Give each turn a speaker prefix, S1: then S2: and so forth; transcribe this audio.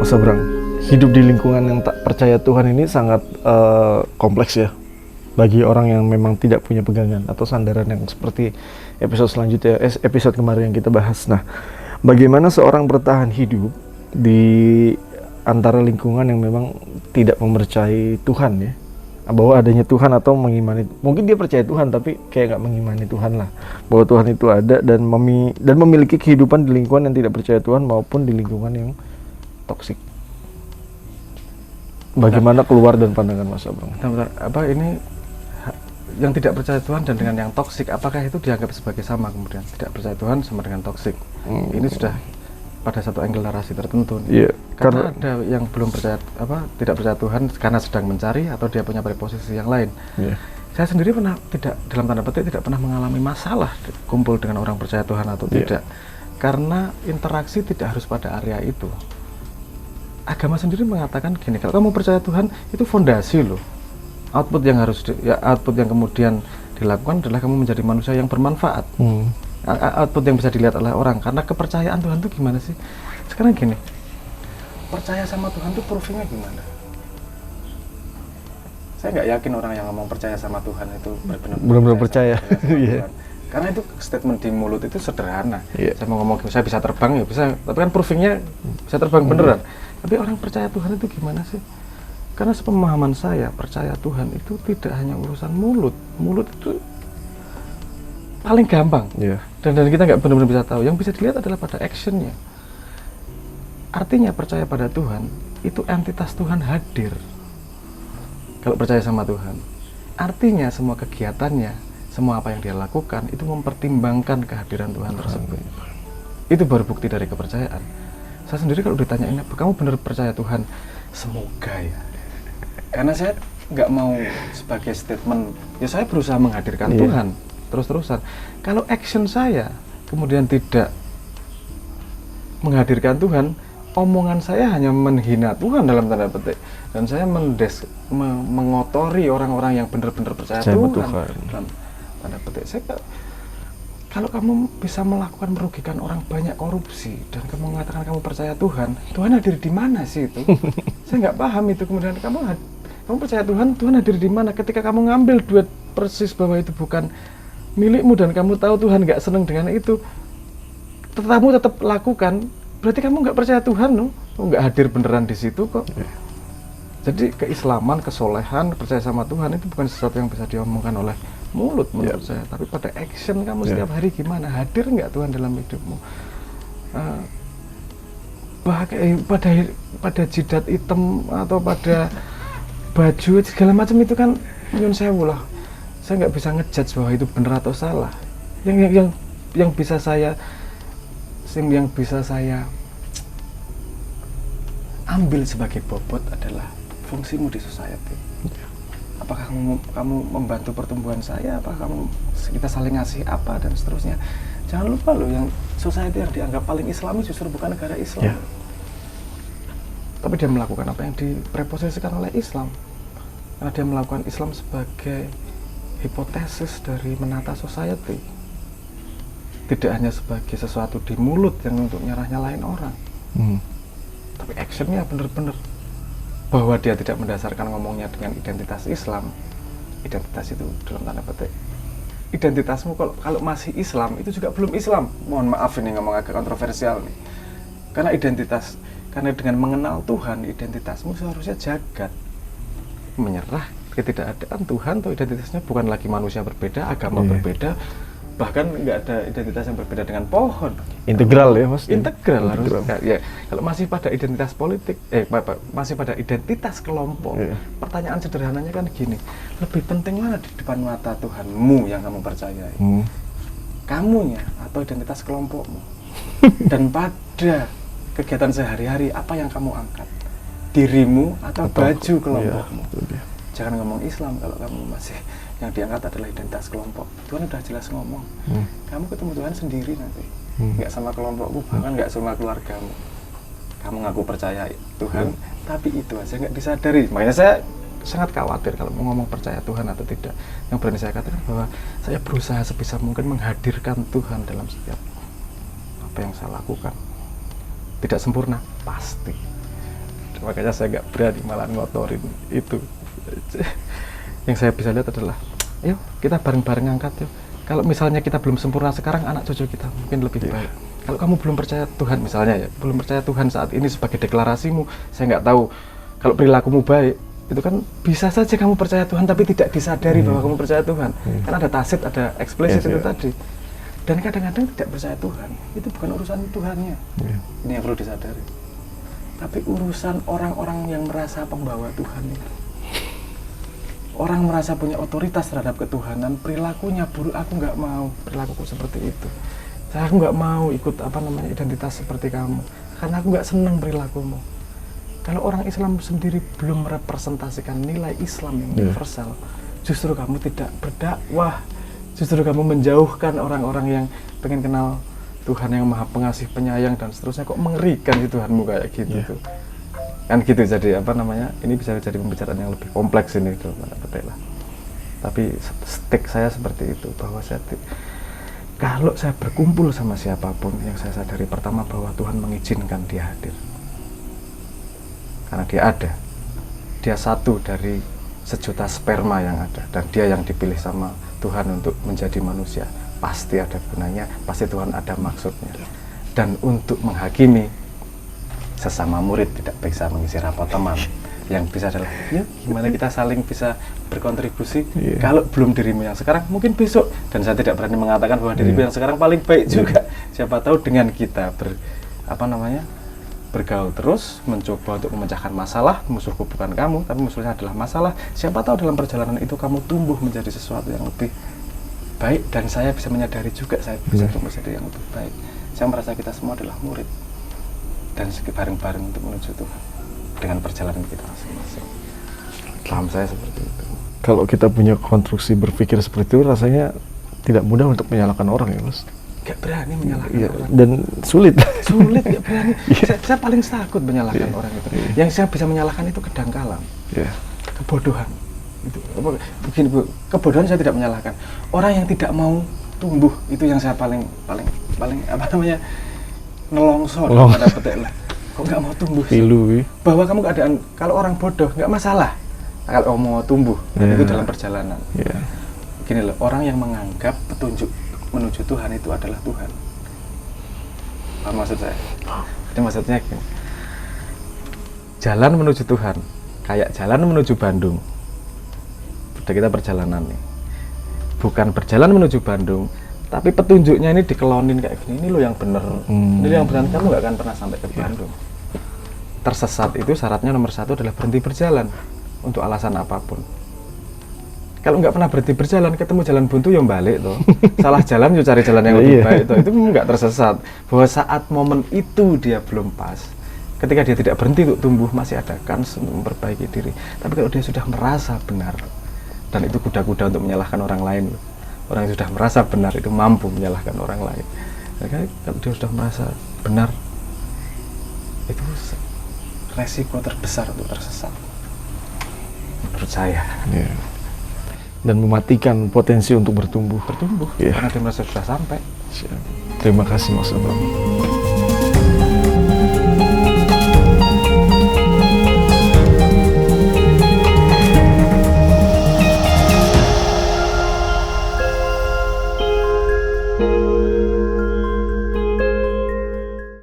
S1: Mas Abrang, hidup di lingkungan yang tak percaya Tuhan ini sangat kompleks ya bagi orang yang memang tidak punya pegangan atau sandaran yang seperti episode selanjutnya, episode kemarin yang kita bahas. Nah, bagaimana seorang bertahan hidup di antara lingkungan yang memang tidak mempercayai Tuhan ya, bahwa adanya Tuhan atau mengimani, mungkin dia percaya Tuhan tapi kayak nggak mengimani Tuhan lah, bahwa Tuhan itu ada dan memiliki kehidupan di lingkungan yang tidak percaya Tuhan maupun di lingkungan yang toksik. Bagaimana keluar dan pandangan Mas Abrang?
S2: Bentar, apa ini yang tidak percaya Tuhan dan dengan yang toksik, apakah itu dianggap sebagai sama kemudian? Tidak percaya Tuhan sama dengan toksik. Ini sudah pada satu angle narasi tertentu.
S1: Iya.
S2: Karena ada yang belum percaya, tidak percaya Tuhan karena sedang mencari atau dia punya posisi yang lain.
S1: Iya.
S2: Saya sendiri pernah tidak, dalam tanda petik, tidak pernah mengalami masalah kumpul dengan orang percaya Tuhan atau tidak. Karena interaksi tidak harus pada area itu. Agama sendiri mengatakan gini, kalau kamu percaya Tuhan itu fondasi loh. Output yang harus output yang kemudian dilakukan adalah kamu menjadi manusia yang bermanfaat. Output yang bisa dilihat oleh orang. Karena kepercayaan Tuhan itu gimana sih? Sekarang gini, percaya sama Tuhan itu proofingnya gimana? Saya nggak yakin orang yang ngomong percaya sama Tuhan itu
S1: benar-benar percaya.
S2: Tuhan. Karena itu statement di mulut itu sederhana. Saya mau ngomong saya bisa terbang ya bisa, tapi kan proofingnya bisa terbang beneran. Tapi orang percaya Tuhan itu gimana sih? Karena sepemahaman saya, percaya Tuhan itu tidak hanya urusan mulut. Mulut itu paling gampang. Dan kita nggak benar-benar bisa tahu. Yang bisa dilihat adalah pada actionnya. Artinya percaya pada Tuhan, itu entitas Tuhan hadir. Kalau percaya sama Tuhan. Artinya semua kegiatannya, semua apa yang dia lakukan, itu mempertimbangkan kehadiran Tuhan tersebut. Itu baru bukti dari kepercayaan. Saya sendiri kalau ditanyain, kamu benar percaya Tuhan? Semoga ya. Karena saya nggak mau sebagai statement, ya saya berusaha menghadirkan Tuhan terus-terusan. Kalau action saya kemudian tidak menghadirkan Tuhan, omongan saya hanya menghina Tuhan dalam tanda petik, dan saya mengotori orang-orang yang benar-benar percaya Tuhan dalam tanda petik. Saya kalau kamu bisa melakukan merugikan orang banyak, korupsi, dan kamu mengatakan kamu percaya Tuhan, Tuhan hadir di mana sih itu? Saya nggak paham itu. Kemudian kamu percaya Tuhan, Tuhan hadir di mana? Ketika kamu ngambil duit persis bahwa itu bukan milikmu dan kamu tahu Tuhan nggak senang dengan itu, kamu tetap lakukan, berarti kamu nggak percaya Tuhan, nggak hadir beneran di situ kok. Jadi keislaman, kesolehan, percaya sama Tuhan itu bukan sesuatu yang bisa diomongkan oleh mulut menurut saya, tapi pada action kamu setiap hari gimana, hadir nggak Tuhan dalam hidupmu? Pada jidat hitam atau pada baju segala macam itu kan nyun sewu lah. Saya nggak bisa ngejudge bahwa itu benar atau salah. Yang bisa saya ambil sebagai bobot adalah fungsimu di society. Apakah kamu membantu pertumbuhan saya, apakah kita saling ngasih apa dan seterusnya. Jangan lupa loh, yang society yang dianggap paling islami justru bukan negara Islam. Tapi dia melakukan apa yang dipreposisikan oleh Islam. Karena dia melakukan Islam sebagai hipotesis dari menata society. Tidak hanya sebagai sesuatu di mulut yang untuk nyalahin orang. Tapi actionnya benar-benar bahwa dia tidak mendasarkan ngomongnya dengan identitas Islam. Identitas itu dalam tanda petik, identitasmu kalau masih Islam itu juga belum Islam. Mohon maaf ini ngomong agak kontroversial nih. Karena dengan mengenal Tuhan, identitasmu seharusnya jagat, menyerah ketidakadaan Tuhan, atau identitasnya bukan lagi manusia berbeda, agama berbeda, bahkan nggak ada identitas yang berbeda dengan pohon.
S1: Integral ya Mas?
S2: Integral harus ya. Kalau masih pada identitas politik, masih pada identitas kelompok, pertanyaan sederhananya kan gini, lebih penting mana di depan mata Tuhanmu yang kamu percayai? Kamunya atau identitas kelompokmu? Dan pada kegiatan sehari-hari apa yang kamu angkat? Dirimu atau baju kelompokmu? Jangan ngomong Islam kalau kamu masih yang diangkat adalah identitas kelompok. Tuhan udah jelas ngomong, kamu ketemu Tuhan sendiri nanti, nggak sama kelompokmu, bahkan nggak sama keluargamu. Kamu ngaku percaya Tuhan, tapi itu aja nggak disadari. Makanya saya sangat khawatir kalau mau ngomong percaya Tuhan atau tidak. Yang berani saya katakan bahwa saya berusaha sebisa mungkin menghadirkan Tuhan dalam setiap apa yang saya lakukan. Tidak sempurna, pasti. Makanya saya nggak berani malah ngotorin itu. Yang saya bisa lihat adalah, yuk kita bareng-bareng angkat yuk. Kalau misalnya kita belum sempurna sekarang, anak cucu kita mungkin lebih baik. Kalau kamu belum percaya Tuhan misalnya ya, belum percaya Tuhan saat ini sebagai deklarasimu, saya nggak tahu. Kalau perilakumu baik, itu kan bisa saja kamu percaya Tuhan tapi tidak disadari bahwa kamu percaya Tuhan. Kan ada tacit, ada eksplisit itu tadi. Dan kadang-kadang tidak percaya Tuhan, itu bukan urusan Tuhannya. Ini yang perlu disadari. Tapi urusan orang-orang yang merasa pembawa Tuhan itu. Orang merasa punya otoritas terhadap ketuhanan, perilakunya buruk, aku nggak mau perilakuku seperti itu. Aku nggak mau ikut identitas seperti kamu, karena aku nggak senang perilakumu. Kalau orang Islam sendiri belum merepresentasikan nilai Islam yang universal, justru kamu tidak berdakwah, justru kamu menjauhkan orang-orang yang pengen kenal Tuhan yang Maha Pengasih, Penyayang dan seterusnya. Kok mengerikan sih Tuhanmu kayak gitu tuh. Kan gitu, jadi ini bisa jadi pembicaraan yang lebih kompleks ini dalam tanda petik lah. Tapi stick saya seperti itu, bahwa kalau saya berkumpul sama siapapun, yang saya sadari pertama bahwa Tuhan mengizinkan dia hadir, karena dia ada, dia satu dari sejuta sperma yang ada, dan dia yang dipilih sama Tuhan untuk menjadi manusia. Pasti ada gunanya, pasti Tuhan ada maksudnya. Dan untuk menghakimi sesama murid tidak bisa mengisi rapat teman. Yang bisa adalah, ya gimana kita saling bisa berkontribusi. Kalau belum dirimu yang sekarang, mungkin besok. Dan saya tidak berani mengatakan bahwa dirimu yang sekarang paling baik juga. Siapa tahu dengan kita bergaul terus, mencoba untuk memecahkan masalah. Musuhku bukan kamu, tapi musuhnya adalah masalah. Siapa tahu dalam perjalanan itu kamu tumbuh menjadi sesuatu yang lebih baik. Dan saya bisa menyadari juga saya bisa menjadi yang lebih baik. Saya merasa kita semua adalah murid, dan bareng-bareng untuk menuju Tuhan dengan perjalanan kita masing-masing. Paham saya seperti itu.
S1: Kalau kita punya konstruksi berpikir seperti itu, rasanya tidak mudah untuk menyalahkan orang ya, Mas.
S2: Gak berani menyalahkan orang.
S1: Dan sulit.
S2: Sulit, gak berani. Saya paling takut menyalahkan orang itu. Yang saya bisa menyalahkan itu kedangkalan, kebodohan. Itu begini Bu, kebodohan saya tidak menyalahkan. Orang yang tidak mau tumbuh itu yang saya paling nelongsor pada petik lah. Kok nggak mau tumbuh sih? Bahwa kamu keadaan, kalau orang bodoh nggak masalah, kalau mau tumbuh itu dalam perjalanan. Gini loh, orang yang menganggap petunjuk menuju Tuhan itu adalah Tuhan. Apa maksud saya? Jadi maksudnya gini, jalan menuju Tuhan kayak jalan menuju Bandung. Udah kita perjalanan nih, bukan berjalan menuju Bandung, tapi petunjuknya ini dikelonin kayak gini, ini lo yang bener, ini lo yang benar, kamu nggak akan pernah sampai ke Bandung. Tersesat itu syaratnya nomor satu adalah berhenti berjalan untuk alasan apapun. Kalau nggak pernah berhenti berjalan, ketemu jalan buntu yang balik tuh, salah jalan yuk cari jalan yang lebih baik tuh, itu nggak tersesat. Bahwa saat momen itu dia belum pas, ketika dia tidak berhenti untuk tumbuh, masih ada kans untuk memperbaiki diri. Tapi kalau dia sudah merasa benar, dan itu kuda-kuda untuk menyalahkan orang lain. Orang yang sudah merasa benar itu mampu menyalahkan orang lain. Jadi, kalau dia sudah merasa benar, itu resiko terbesar untuk tersesat, menurut saya.
S1: Dan mematikan potensi untuk bertumbuh.
S2: Karena dia merasa sudah sampai.
S1: Terima kasih Mas Abram.